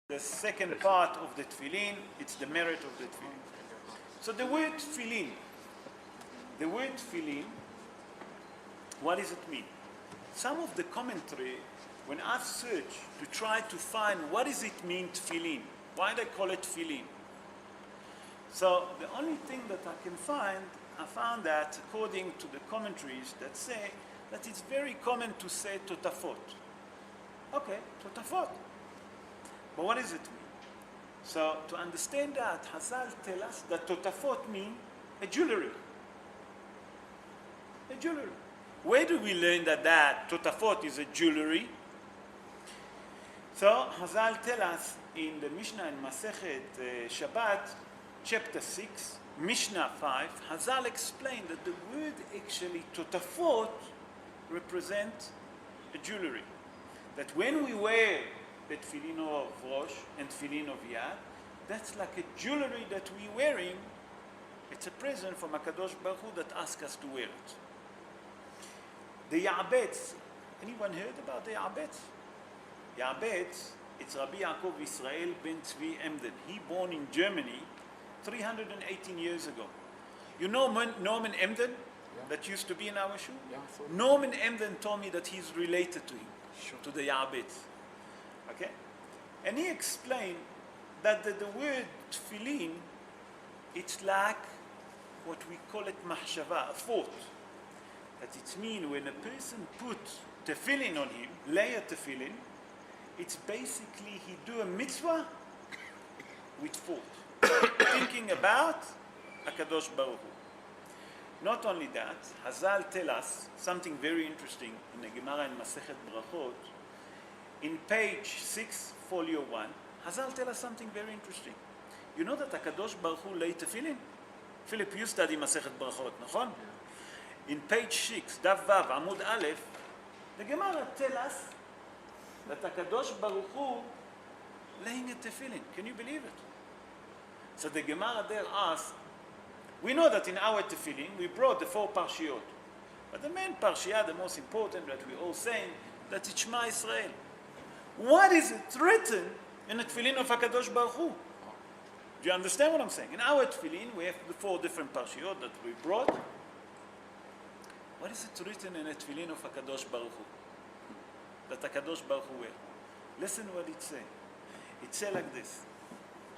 The second part of the Tefillin, it's the merit of the Tefillin. So the word Tefillin, what does it mean? Some of the commentary, when I've searched to try to find what does it mean Tefillin, why they call it Tefillin. So the only thing that I can find, I found that according to the commentaries that say that it's very common to say totafot. Okay, totafot. But what does it mean? So to understand that, Hazal tell us that totafot mean a jewelry. A jewelry. Where do we learn that totafot is a jewelry? So Hazal tell us in the Mishnah in Masechet Shabbat, chapter 6, Mishnah 5, Hazal explained that the word actually totafot represents a jewelry. That when we wear the Tefillin of Rosh and Tefillin of Yad, that's like a jewelry that we're wearing. It's a present from HaKadosh Baruch Hu that asks us to wear it. The Ya'abetz, anyone heard about the Ya'abetz? Ya'abetz, it's Rabbi Yaakov Israel ben Tzvi Emden. He born in Germany 318 years ago. You know Norman Emden that used to be in our shul? Yeah, Norman Emden told me that he's related to him, to the Ya'abetz. Okay? And he explained that the word tefillin, it's like what we call it mahshava, a thought. That it means when a person puts tefillin on him, lay a tefillin, it's basically he do a mitzvah with thought. Thinking about HaKadosh Baruch Hu. Not only that, Hazal tell us something very interesting in the Gemara in Masechet Brachot. In page 6, folio 1, Hazal tell us something very interesting. You know that HaKadosh Baruch Hu lay tefillin? Philip, you study Masechet Brachot, nachon? In page 6, Daf Vav, Amud Aleph, the Gemara tell us that HaKadosh Baruch Hu laying a tefillin. Can you believe it? So the Gemara there asks, we know that in our tefillin, we brought the 4 parshiyot. But the main parshiyah, the most important that we all saying, that it's Shema Israel. What is it written in the tefillin of HaKadosh Baruch Hu? Do you understand what I'm saying? In our tefillin, we have the 4 different parshiyot that we brought. What is it written in the tefillin of HaKadosh Baruch Hu? That HaKadosh Baruch Hu wear. Listen what it say. It say like this.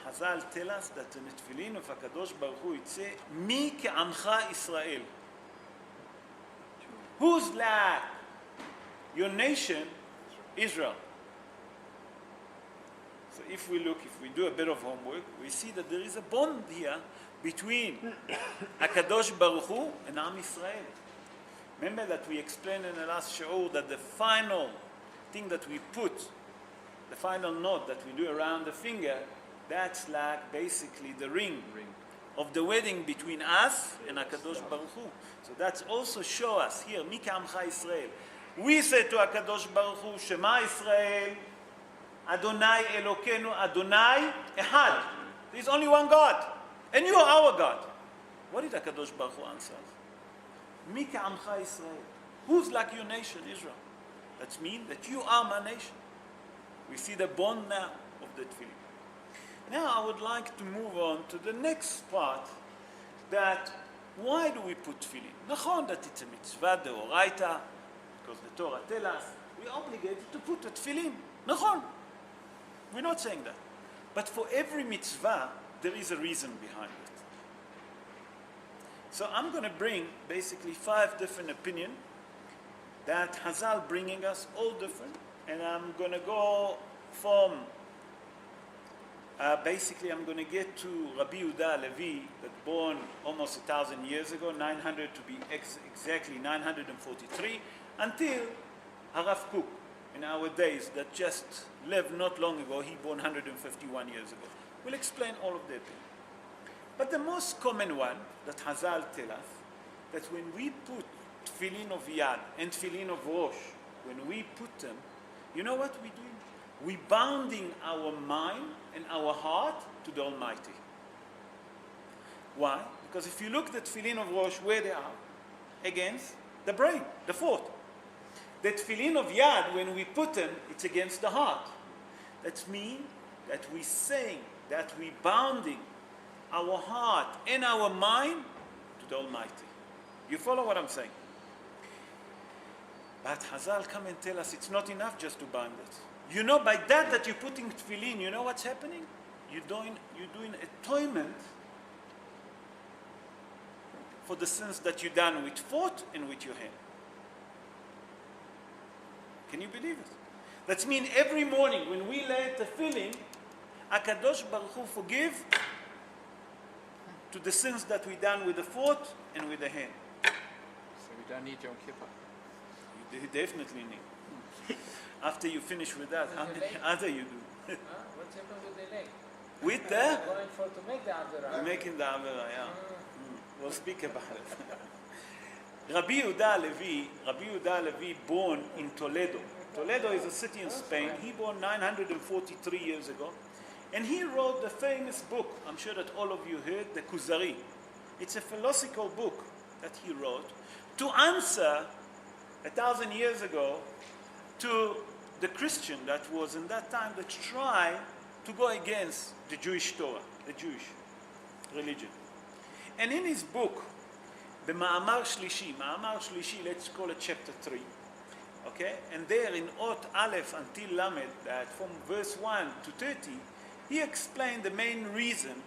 Hazal tell us that in the tefillin of HaKadosh Baruch Hu, it say, Mi ke'amcha Israel. Who's like your nation, Israel? So if we do a bit of homework, we see that there is a bond here between HaKadosh Baruch Hu and Am Israel. Remember that we explained in the last show that the final thing that we put, the final knot that we do around the finger, that's like basically the ring of the wedding between us and HaKadosh Baruch Hu. So that's also show us here, Mi ke'amcha Israel. We say to HaKadosh Baruch Hu, Shema Israel, Adonai Elokeinu, Adonai Ehad. There is only one God, and you are our God. What did HaKadosh Baruch Hu answer? Mi ke'amcha Israel. Who's like your nation, Israel? That means that you are my nation. We see the bond now of the tefillin. Now I would like to move on to the next part, that why do we put tefillin? Nachon that it's a mitzvah deoraita, because the Torah tells us we're obligated to put a tefillin. Nachon. We're not saying that. But for every mitzvah, there is a reason behind it. So I'm going to bring basically 5 different opinions that Hazal bringing us, all different. And I'm going to go from, basically I'm going to get to Rabbi Yehuda Levy, that born almost 1,000 years ago, 900 to be exactly 943, until Harav Kook in our days that just lived not long ago. He born 151 years ago. We'll explain all of that. But the most common one that Hazal tell us, that when we put tefillin of Yad and tefillin of Rosh, when we put them, you know what we do? We bounding our mind and our heart to the Almighty. Why? Because if you look at the tefillin of Rosh, where they are? Against the brain, the thought. The tefillin of Yad, when we put them, it's against the heart. That means that we saying, that we bounding our heart and our mind to the Almighty. You follow what I'm saying? But Hazal come and tell us it's not enough just to bind it. You know, by that you're putting tefillin, you know what's happening? You're doing atonement for the sins that you've done with foot and with your hand. Can you believe it? That means every morning when we lay tefillin, HaKadosh Baruch Hu forgive to the sins that we done with the foot and with the hand. So we don't need Yom Kippur. You definitely need. After you finish with that, how many other you do? What's happened with the leg? With the? Going for to make the Avera. Making the Avera, yeah. We'll speak about it. Rabbi Yehuda Levy born in Toledo. Toledo is a city in Spain. He born 943 years ago. And he wrote the famous book, I'm sure that all of you heard, the Kuzari. It's a philosophical book that he wrote to answer 1,000 years ago to the Christian that was in that time that tried to go against the Jewish Torah, the Jewish religion. And in his book, the Ma'amar Shlishi, let's call it chapter 3, okay? And there in Ot Aleph until Lamed, that from verse 1 to 30, he explained the main reason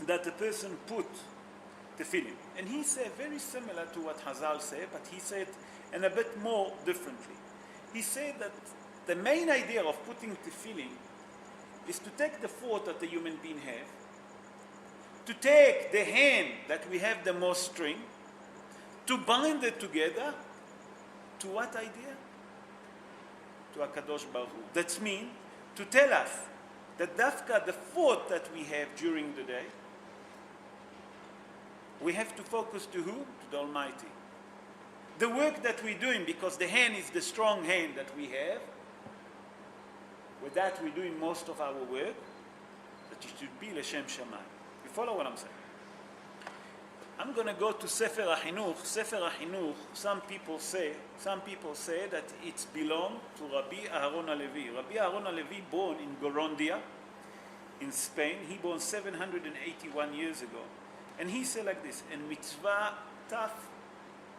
that the person put tefillin. And he said very similar to what Hazal said, but he said and a bit more differently. He said that the main idea of putting tefillin is to take the thought that the human being have, to take the hand that we have the most strength, to bind it together, to what idea? To HaKadosh Baruch Hu. That means to tell us that dafka, the thought that we have during the day, we have to focus to who? To the Almighty. The work that we're doing, because the hand is the strong hand that we have, with that we're doing most of our work, that it should be L'Shem Shamayim. You follow what I'm saying? I'm going to go to Sefer HaChinuch. Sefer HaChinuch, some people say that it belongs to Rabbi Aharon HaLevi. Rabbi Aharon HaLevi born in Gorondia, in Spain. He born 781 years ago. And he said like this, in Mitzvah Taf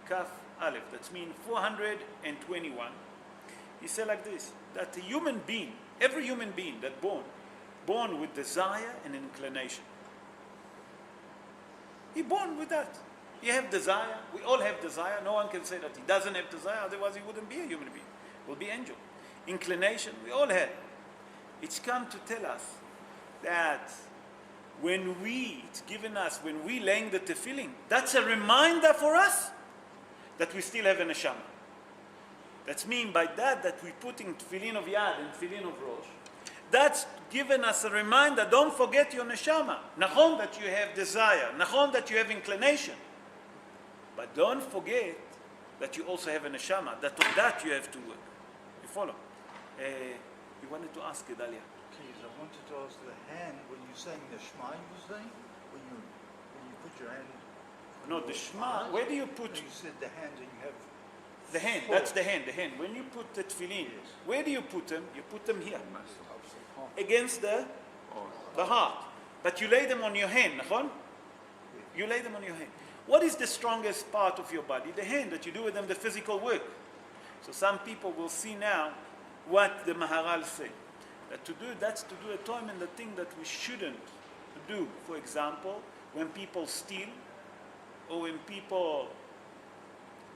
Kaf Aleph, that means 421. He said like this, that a human being, every human being that born with desire and inclination. He born with that. He have desire. We all have desire. No one can say that he doesn't have desire, otherwise he wouldn't be a human being. He will be angel. Inclination, we all have. It's come to tell us that when it's given us, when we laying the tefillin, that's a reminder for us that we still have a neshama. That's mean by that we're putting tefillin of yad and tefillin of rosh. That's given us a reminder, don't forget your neshama. Nachon that you have desire, nachon that you have inclination. But don't forget that you also have a neshama, that on that you have to work. You follow? You wanted to ask Gedalia. Please, I wanted to ask the hand, when you're saying the Shema, you saying? When you put your hand... No, the Shema, where do you put... You said the hand and you have... The hand, that's the hand. When you put the tefillin, yes. Where do you put them? You put them here. Against the heart. But you lay them on your hand, nachon? You lay them on your hand. What is the strongest part of your body? The hand, that you do with them the physical work. So some people will see now what the Maharal say. That's to do atonement, the thing that we shouldn't do. For example, when people steal, or when people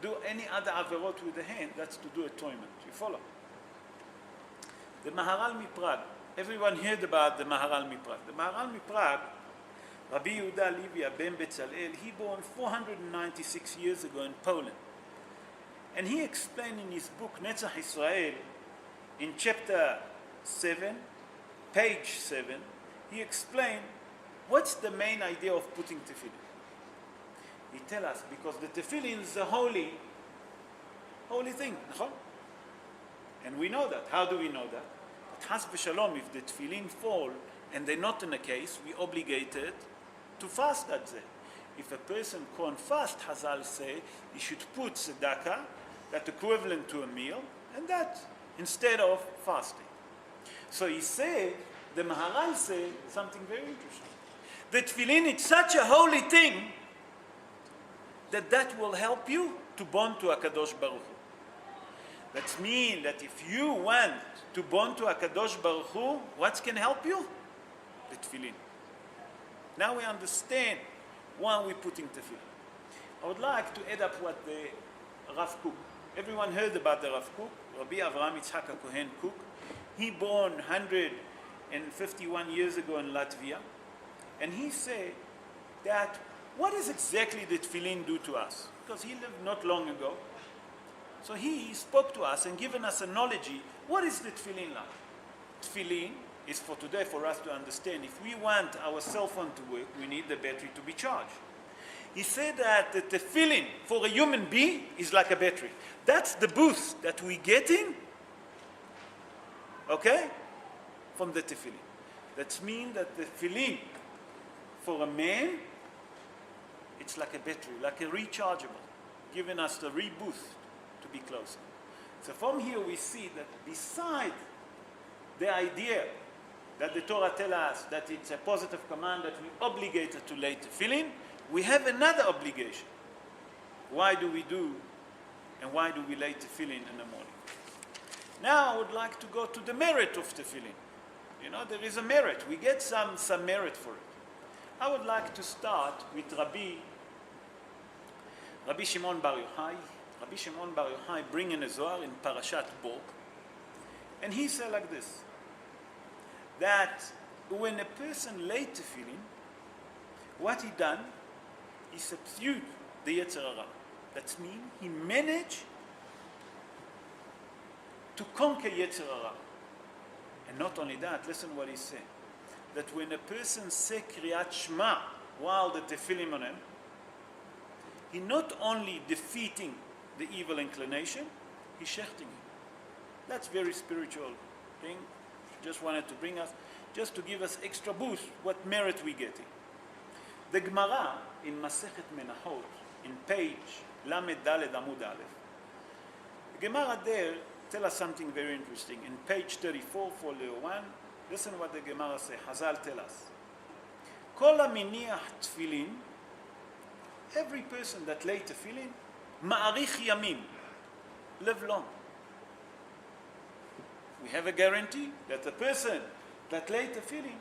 do any other averot with the hand, that's to do atonement. You follow? The Maharal Miprag. Everyone heard about the Maharal Miprag. The Maharal Miprag, Rabbi Yehuda Levy Ben Betzalel, he born 496 years ago in Poland. And he explained in his book, Netzach Israel, in chapter 7, page 7, he explained what's the main idea of putting tefillin. He tells us, because the tefillin is a holy thing. And we know that. How do we know that? But Has v'shalom, if the tefillin fall and they're not in a case, we obligated to fast that day. If a person can't fast, Hazal say, he should put tzedakah, that's equivalent to a meal, and that instead of fasting. So he said the Maharal said something very interesting. The tefillin is such a holy thing that will help you to bond to HaKadosh Baruch Hu. That means that if you want to bond to HaKadosh Baruch Hu, what can help you? The tefillin. Now we understand why we're putting tefillin. I would like to add up what the Rav Kook. Everyone heard about the Rav Kook, Rabbi Avraham Yitzhak HaKohen Kook. He born 151 years ago in Latvia. And he said that what is exactly the tefillin do to us? Because he lived not long ago. So he spoke to us and given us a knowledge. What is the tefillin like? Tefillin is for today for us to understand. If we want our cell phone to work, we need the battery to be charged. He said that the tefillin for a human being is like a battery. That's the boost that we get in, okay, from the tefillin. That means that the tefillin for a man, it's like a battery, like a rechargeable, giving us the reboost to be closer. So from here we see that beside the idea that the Torah tells us that it's a positive command that we're obligated to lay tefillin, we have another obligation. Why do we do and why do we lay tefillin in the morning? Now I would like to go to the merit of tefillin. You know, there is a merit. We get some merit for it. I would like to start with Rabbi Shimon Bar Yochai. Rabbi Shimon Bar Yochai bringing a Zohar in Parashat Bo. And he said like this, that when a person lay tefillin, what he done, he subdued the Yetzer Hara. That means he managed to conquer Yetzer Hara. And not only that, listen what he said. That when a person say Kriyat Shema while the tefillin on him, he not only defeating the evil inclination, he's shechting him. That's very spiritual thing. Just wanted to bring us, just to give us extra boost, what merit we getting. The Gemara in Masechet Menachot, in page Lamed Daled Amud Aleph, the Gemara there tell us something very interesting. In page 34, folio 1, listen what the Gemara say. Hazal tell us. Kol haminiach tefillin, every person that lay tefillin, ma'arich yamim, live long. We have a guarantee that the person that lay tefillin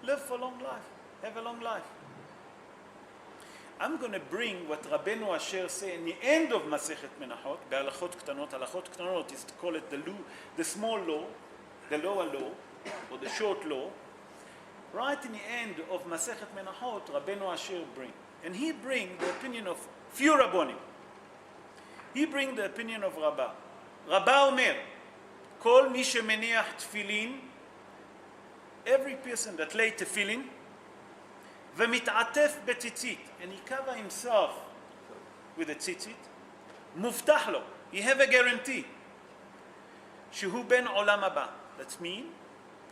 live for long life, have a long life. I'm going to bring what Rabbeinu Asher say in the end of Masechet Menachot, בהלכות קטנות. הלכות קטנות is to call it the small law, the lower law, or the short law. Right in the end of Masechet Menachot, Rabbeinu Asher bring. And he bring the opinion of few Rabbonim. He bring the opinion of Rabbi. Rabbi Omer, כל מי שמניח תפילין, every person that lay tefillin, ומתעטף בציצית, and he cover himself with a tzitzit, מובטח לו, he have a guarantee, שהוא בן עולם הבא. That means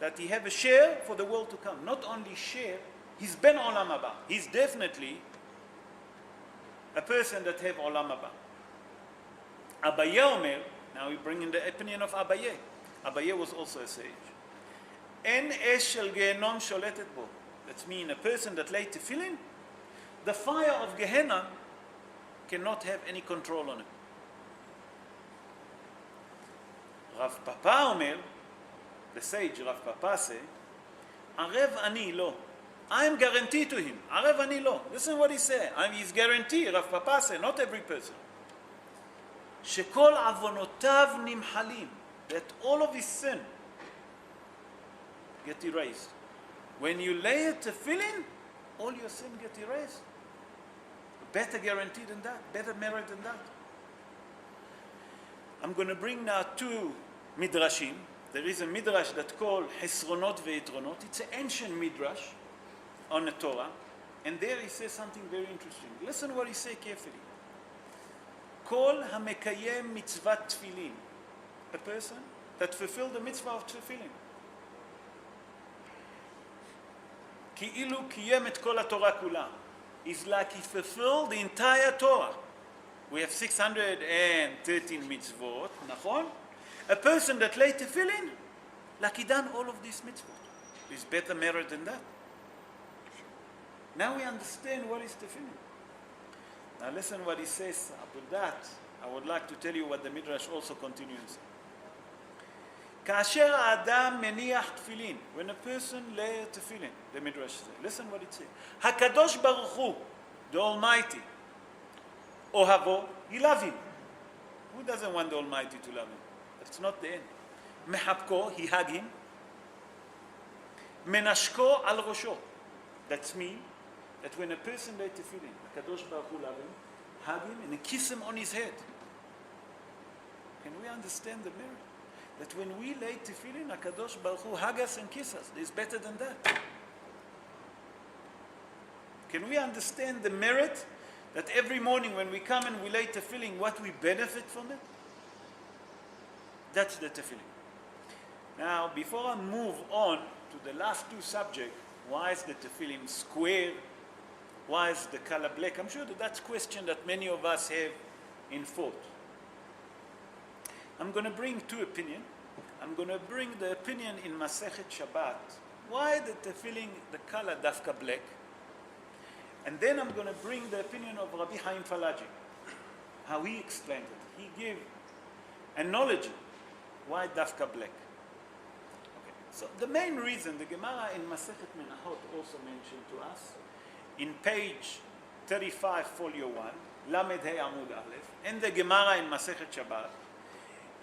that he have a share for the world to come. Not only share, he's בן עולם הבא. He's definitely a person that have עולם הבא. Abaye אומר, now we bring in the opinion of Abaye. Abaye was also a sage. אין אש של גיהנום שולטת בו. That means a person that lay tefillin, the fire of Gehenna cannot have any control on him. Rav Papa Omer, the sage Rav Papa say, Arev ani lo. I am guaranteed to him. Arev ani lo. Listen what he say. He's guaranteed. Rav Papa say, not every person. Shekol avonotav nimhalim. That all of his sin get erased. When you lay a tefillin, all your sin get erased. Better guarantee than that, better merit than that. I'm going to bring now two midrashim. There is a midrash that called Hesronot ve'Yitronot. It's an ancient midrash on the Torah. And there he says something very interesting. Listen what he says carefully. Kol hamekayem mitzvat tefillin. A person that fulfilled the mitzvah of tefillin. כאילו קיים את כל התורה כולה. It's like he fulfilled the entire Torah. We have 613 mitzvot, נכון? A person that lay tefillin, like he done all of these mitzvot. There's better merit than that. Now we understand what is tefillin. Now listen what he says about that. I would like to tell you what the Midrash also continues. כאשר האדם מניח תפילין, when a person lay tefillin, the Midrash says, listen what it says. הקדוש ברוך הוא, the Almighty, אוהבו, he loves him. Who doesn't want the Almighty to love him? That's not the end. מחבקו, he hug him. מנשקו על ראשו. That's mean that when a person lay tefillin, הקדוש ברוך הוא love him, hug him and kiss him on his head. Can we understand the merit? That when we lay tefillin, HaKadosh Baruch Hu hug us and kiss us. There's better than that. Can we understand the merit that every morning when we come and we lay tefillin, what we benefit from it? That's the tefillin. Now, before I move on to the last two subjects, why is the tefillin square? Why is the color black? I'm sure that's a question that many of us have in thought. I'm going to bring two opinions. I'm going to bring the opinion in Masechet Shabbat. Why the tefillin, the color dafka black? And then I'm going to bring the opinion of Rabbi Haim Falaji, how he explained it. He gave analogy why dafka black. Okay. So the main reason, the Gemara in Masechet Menachot also mentioned to us, in page 35, folio 1, Lamed Hey Amud Aleph, and the Gemara in Masechet Shabbat,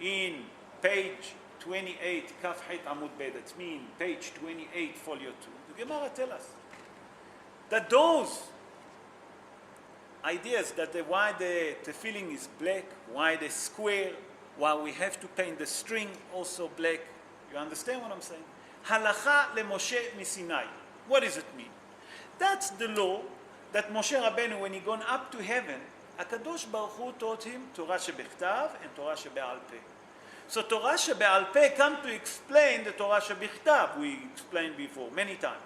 in page 28, Kaf Het Amud Bet, that's mean page 28, folio 2, the Gemara tells us that those ideas that why the tefillin is black, why the square, why we have to paint the string also black. You understand what I'm saying? Halacha le Moshe miSinai. What does it mean? That's the law that Moshe Rabbeinu, when he gone up to heaven, HaKadosh Baruch Hu taught him Torah shebechtav and Torah shebe'al peh. So Torah shebe'al peh come to explain the Torah shebechtav we explained before many times.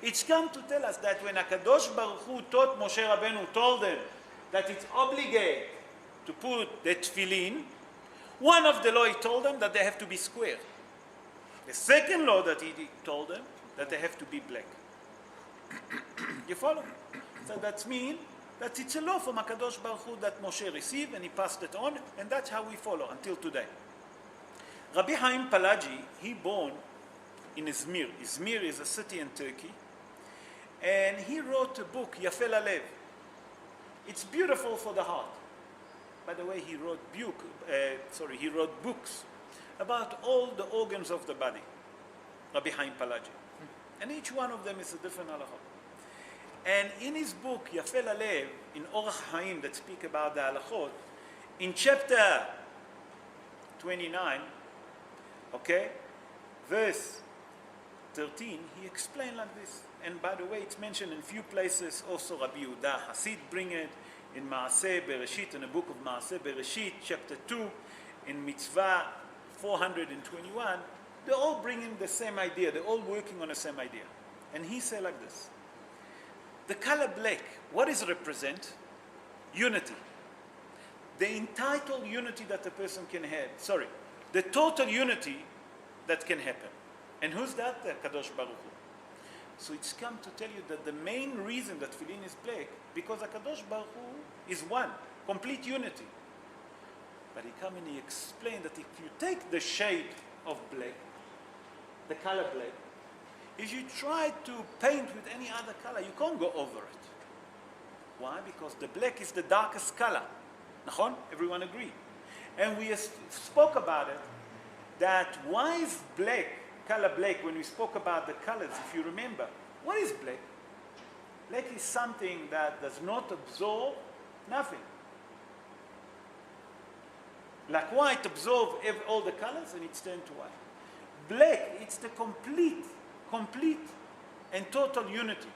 It's come to tell us that when HaKadosh Baruch Hu taught Moshe Rabbeinu, told them that it's obligate to put the tefillin, one of the law he told them that they have to be square. The second law that he told them that they have to be black. You follow? So that means that it's a law from HaKadosh Baruch Hu that Moshe received and he passed it on, and that's how we follow until today. Rabbi Haim Palaji, he born in Izmir. Izmir is a city in Turkey, and he wrote a book, Yafel Alev. It's beautiful for the heart. By the way, he wrote books about all the organs of the body, Rabbi Haim Palaji. And each one of them is a different halachot. And in his book, Yafel Alev, in Orach Haim, that speak about the halachot, in chapter 29, okay, verse 13, he explained like this. And by the way, it's mentioned in few places. Also, Rabbi Yehuda Hasid bring it in Maaseh Bereshit, in the book of Maaseh Bereshit, chapter 2, in Mitzvah 421. They're all bringing the same idea. They're all working on the same idea. And he said like this. The color black, what does it represent? Unity. The entitled unity that a person can have. Sorry, the total unity that can happen. And who's that? The Kadosh Baruch Hu. So it's come to tell you that the main reason that tefillin is black, because HaKadosh Baruch Hu is one, complete unity. But he come and he explained that if you take the shade of black, the color black, if you try to paint with any other color, you can't go over it. Why? Because the black is the darkest color. Nachon? Everyone agree? And we spoke about it, that why is black, color black, when we spoke about the colors, if you remember, what is black? Black is something that does not absorb nothing. Like white absorbs all the colors and it's turned to white. Black, it's the complete and total unity.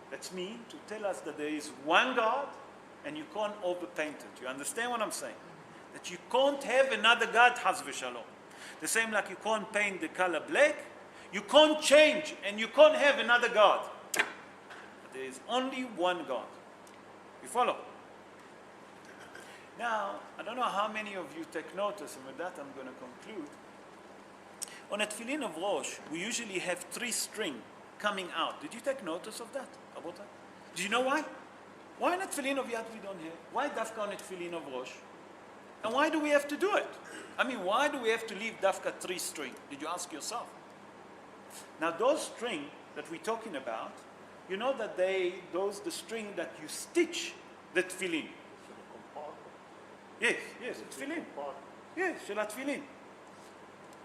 That's mean to tell us that there is one God and you can't overpaint it. You understand what I'm saying? That you can't have another God, Chas v'Shalom. The same like you can't paint the color black, you can't change and you can't have another God. There is only one God. You follow? Now, I don't know how many of you take notice, and with that I'm going to conclude. On a Tefillin of Rosh, we usually have 3 strings coming out. Did you take notice of that? About that? Do you know why? Why on a Tefillin of Yad we don't have? Why Dafka on a Tefillin of Rosh? And why do we have to do it? I mean, why do we have to leave Dafka 3 string? Did you ask yourself? Now those string that we're talking about, you know that the string that you stitch the Tefillin. Yes, Tefillin. Yes, של התפילין.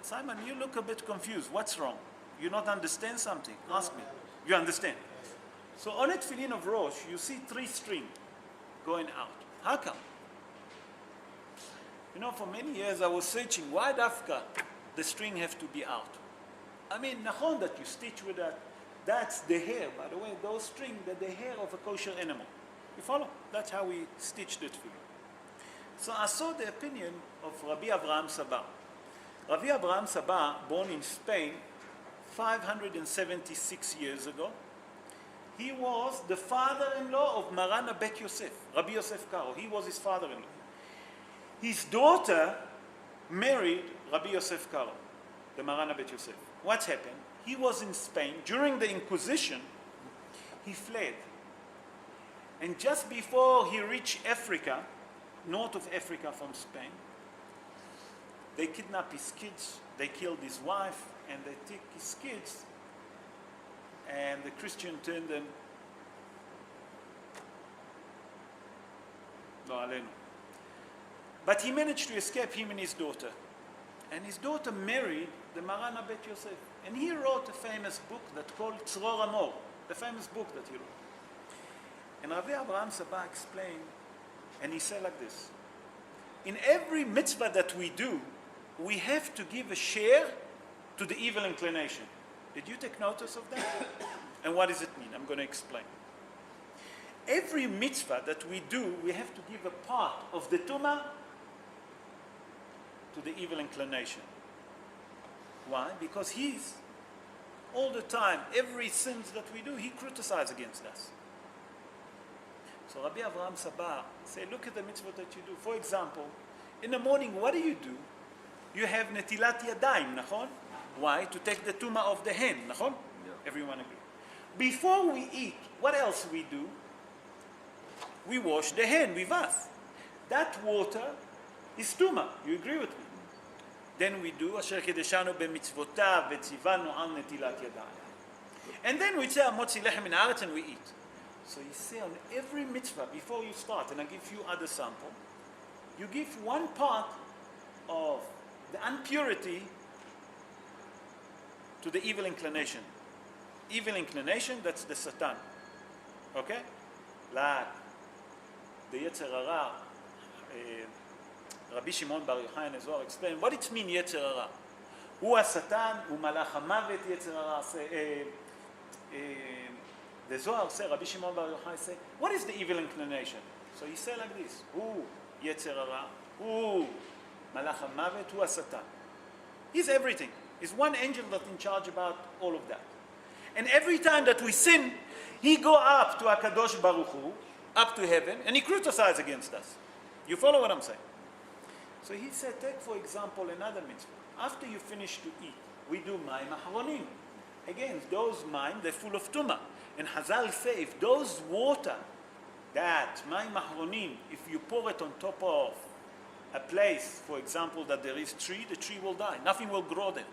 Simon, you look a bit confused. What's wrong? You not understand something? Ask me. You understand? So on a Tefillin of Rosh, you see 3 strings going out. How come? You know, for many years I was searching why Dafka the string have to be out. I mean, nachon that you stitch with that, that's the hair. By the way, those strings, they're the hair of a kosher animal. You follow? That's how we stitch the tefillin. So I saw the opinion of Rabbi Abraham Saba. Rabbi Abraham Saba, born in Spain 576 years ago. He was the father-in-law of Marana Bet Yosef, Rabbi Yosef Karo. He was his father-in-law. His daughter married Rabbi Yosef Karo, the Marana Bet Yosef. What happened? He was in Spain. During the Inquisition, he fled. And just before he reached Africa, north of Africa from Spain, they kidnapped his kids, they killed his wife, and they took his kids, and the Christian turned them, lo alenu. But he managed to escape, him and his daughter. And his daughter married the Marana Bet Yosef. And he wrote a famous book that's called Tzror Amor, the famous book that he wrote. And Rabbi Abraham Saba explained, and he said like this: in every mitzvah that we do, we have to give a share to the evil inclination. Did you take notice of that? And what does it mean? I'm going to explain. Every mitzvah that we do, we have to give a part of the tumah to the evil inclination. Why? Because he's all the time, every sin that we do, he criticizes against us. So Rabbi Avraham Saba say, look at the mitzvah that you do. For example, in the morning, what do? You have netilat yadayim, nachon? Why? To take the tumah of the hand, nachon? Yeah. Everyone agree. Before we eat, what else we do? We wash the hand with us. That water is tumah. You agree with me? Then we do asher kedeshanu b'mitzvotav v'tzivanu al netilat yadayim. And then we say amotzi lechem min haaretz and we eat. So you say on every mitzvah before you start, and I give you other sample, you give one part of the impurity to the evil inclination. Evil inclination, that's the Satan. Okay? Like the Yetzer Hara, Rabbi Shimon Bar Yochai and Zohar explain what it means Yetzer Hara. הוא השטן, הוא מלאך המוות, יצר הרע. The Zohar say, Rabbi Shimon Bar Yochai say, what is the evil inclination? So he say like this: הוא יצר הרע, הוא מלאך המוות, הוא השטן. He's everything. He's one angel that's in charge about all of that. And every time that we sin, he go up to HaKadosh Baruch Hu, up to heaven, and he criticizes against us. You follow what I'm saying? So he said, take for example another mitzvah. After you finish to eat, we do mayim ahronim. Again, those mayim, they're full of tumah. And Hazal say, if those water, that mayim ahronim, if you pour it on top of a place, for example, that there is tree, the tree will die. Nothing will grow there,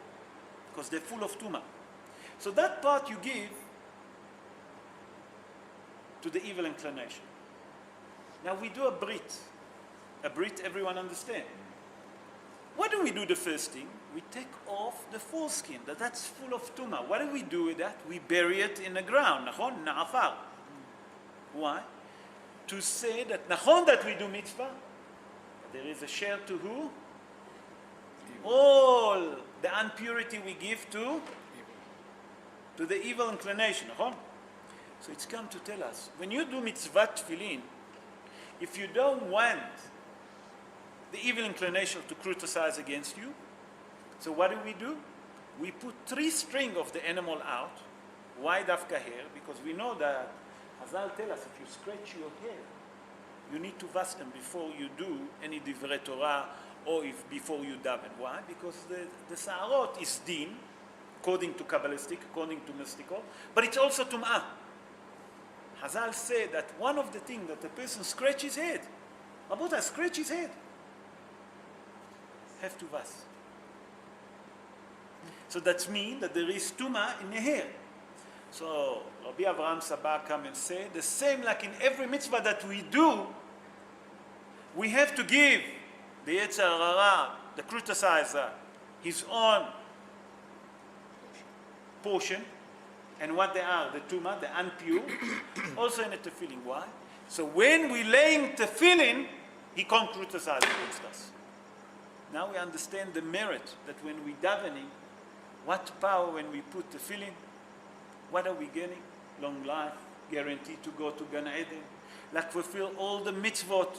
because they're full of tumah. So that part you give to the evil inclination. Now we do a brit. A brit, everyone understand. What do we do the first thing? We take off the foreskin, that's full of tumah. What do we do with that? We bury it in the ground, nachon, na'afar. Why? To say that, nachon, that we do mitzvah, there is a share to who? All the impurity we give to the evil inclination, nachon? So it's come to tell us, when you do mitzvah tefillin, if you don't want the evil inclination to criticize against you, so what do? We put 3 strings of the animal out. Why dafka hair? Because we know that Hazal tell us, if you scratch your hair, you need to wash them before you do any divrei Torah or if before you daven. Why? Because the Sa'arot is din, according to Kabbalistic, according to mystical, but it's also Tum'ah. Hazal said that one of the things that a person scratch his head, Rabotai, scratch his head, have to vas. So that means that there is Tum'ah in the hair. So Rabbi Avraham Sabah come and say, the same like in every mitzvah that we do, we have to give the Yetzer Hara, the criticizer, his own portion, and what they are, the Tumah, the unpure, also in the Tefillin. Why? So when we laying Tefillin, he can't criticize against us. Now we understand the merit that when we davening, what power when we put Tefillin, what are we getting? Long life, guaranteed to go to Gan Eden, like fulfill all the mitzvot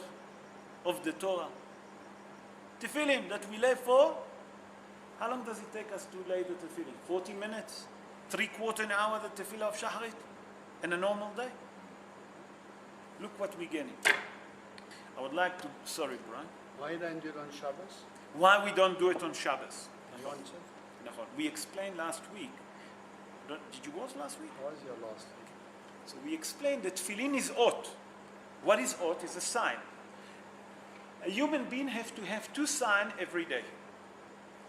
of the Torah. Tefillin that we lay for, how long does it take us to lay the Tefillin? 40 minutes? 3/4 an hour the Tefillah of Shacharit in a normal day? Look what we're getting. I would like to, sorry Brian. Why don't you do it on Shabbos? Why we don't do it on Shabbos? You want to? We explained last week. Did you watch last week? What was your last week? So we explained that Tefillin is ot. What is ot? Is a sign. A human being has to have 2 signs every day.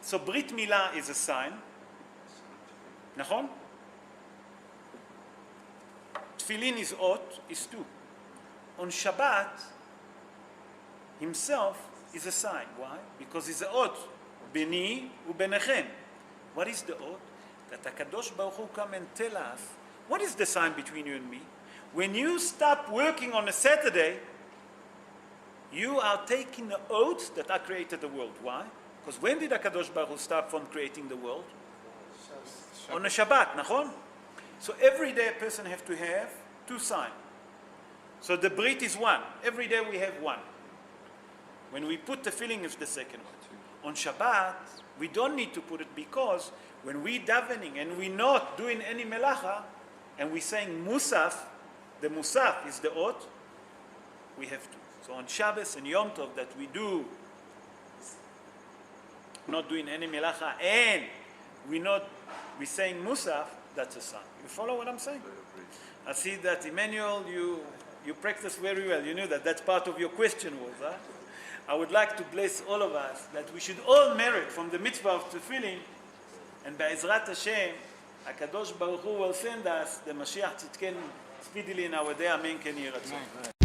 So Brit Milah is a sign. Nachon? Tefillin is ot, is 2. On Shabbat, himself is a sign. Why? Because it's a ot. Beni ubenechem. What is the ot? That HaKadosh Baruch Hu come and tell us, what is the sign between you and me? When you stop working on a Saturday, you are taking the oath that I created the world. Why? Because when did HaKadosh Baruch Hu stop from creating the world? On a Shabbat, nachon? So every day a person has to have 2 signs. So the Brit is 1. Every day we have 1. When we put the filling, it's the second one. On Shabbat, we don't need to put it because when we davening and we're not doing any melacha, and we're saying Musaf, the Musaf is the oath, we have to. So on Shabbos and Yom Tov that we do, not doing any melacha, and we're saying Musaf, that's a sign. You follow what I'm saying? I see that Emmanuel, you practice very well. You knew that. That's part of your question was, huh? I would like to bless all of us that we should all merit from the mitzvah of Tefillin, and Be'ezrat Hashem, HaKadosh Baruch Hu will send us the Mashiach Tzidkenu speedily in our day. Amen. Ken Yiratzon.